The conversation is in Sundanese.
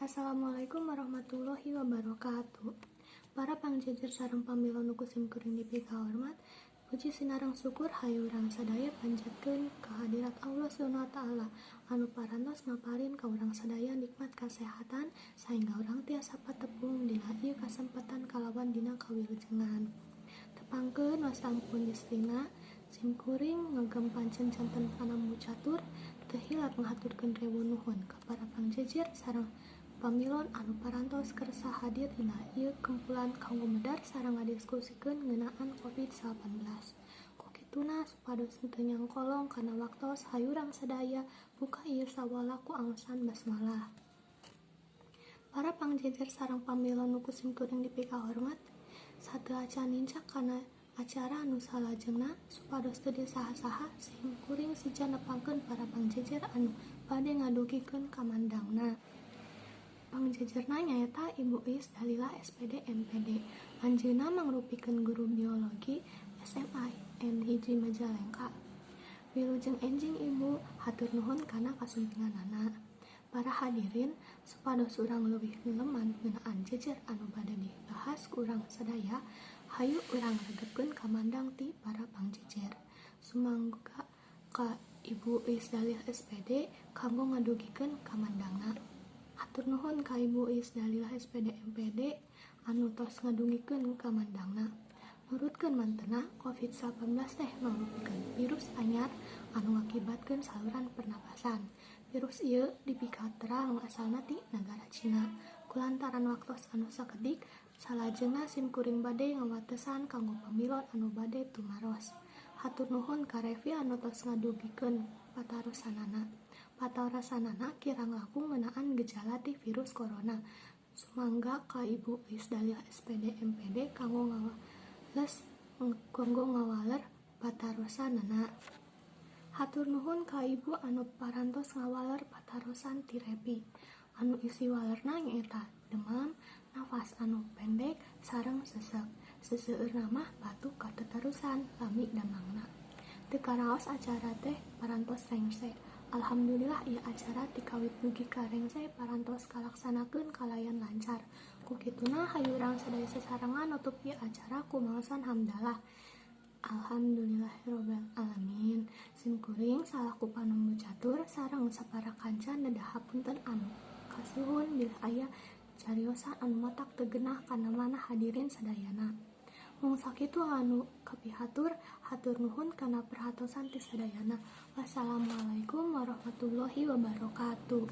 Assalamualaikum warahmatullahi wabarakatuh. Para pangjejer sareng pamilon nu kusim kuring dipika hormat, puji sinareng syukur hayu urang sadaya panjatkeun ka hadirat Allah Subhanahu wa taala anu parantos maparin ka urang sadaya nikmat kasehatan saengga urang tiasa patepung dina ieu kasempatan kalawan dina kawilujengan. Tepangkeun wastampun istrina sim kuring ngagem pancen janten panamu catur teu hilap ngahaturkeun rewu nuhun ka para pangjejer sareng pamilon anu parantos kersa hadir dina ieu kumpulan kanggo medar sareng ngadiskusikeun ngeunaan COVID-19. Ku kituna supados teu nyangkolong kana waktos hayu urang sadaya buka ieu sawala ku angsan basmalah. Para pangjejer sareng pamilon nu kusim kuring dipika hormat, sateu acan nincak kana acara anu salajengna supados teu disaha-saha sim kuring sija nepangkeun para pangjejer anu bade ngadugikeun kamandangna. Pangjejerna nyaeta Ibu Is Dalilah SPD MPD. Anjeunna mangrupikeun guru biologi SMA N1 Majalengka. Wilujeng enjing Ibu hatur nuhun kana kasumpinganana. Para hadirin, supados urang leuwih neuleman ngeunaan jejer anu bade dibahas ku urang sadaya, hayu urang regepkeun kamandang ti para pangjejer. Sumangga ka Ibu Is Dalilah SPD kanggo ngadugikeun kamandangna. Hatur nuhun ka Ibu Is Dalilah SPD MPD anu tos ngadungikeun kamandangna. Nurutkeun mantena COVID-19 teh mangrupikeun virus anyar anu ngakibatkeun saluran pernapasan. Virus ieu dipika terang asalna ti nagara Cina. Kulantaran waktos anu sakedik, salajengna sim kuring bade ngawatesan kanggo pamilon anu bade tumaros. Hatur nuhun ka Revi anu tos ngadugikeun patarosanana kirang langkung ngeunaan gejala ti virus corona. Sumangga ka Ibu Is Dalilah SPD MPD kanggo ngawaler patarosanana. Hatur nuhun ka Ibu anu parantos ngawaler patarosan ti Revi. Anu isi walerna nyaeta demam, nafas anu pendek sareng sesek. Seseueurna mah batuk kateterusan lami damangna. Teu karaos acara teh parantos rengse. Alhamdulillah ieu acara ti kawit dugi ka rengse parantos kalaksanakeun kalayan lancar. Ku kituna hayu urang sadaya sesarengan nutup ieu acara kumaosan hamdalah. Alhamdulillahirabbil alamin. Sim kuring salaku panemmu catur sareng sapara kanca nedah hapunten anu kasuhun bila aya cariosan anu matak teu genah kana manah hadirin sadayana. Mung sakitu anu kapihatur, hatur nuhun kana perhatosan ti sadayana. Wassalamualaikum warahmatullahi wabarakatuh.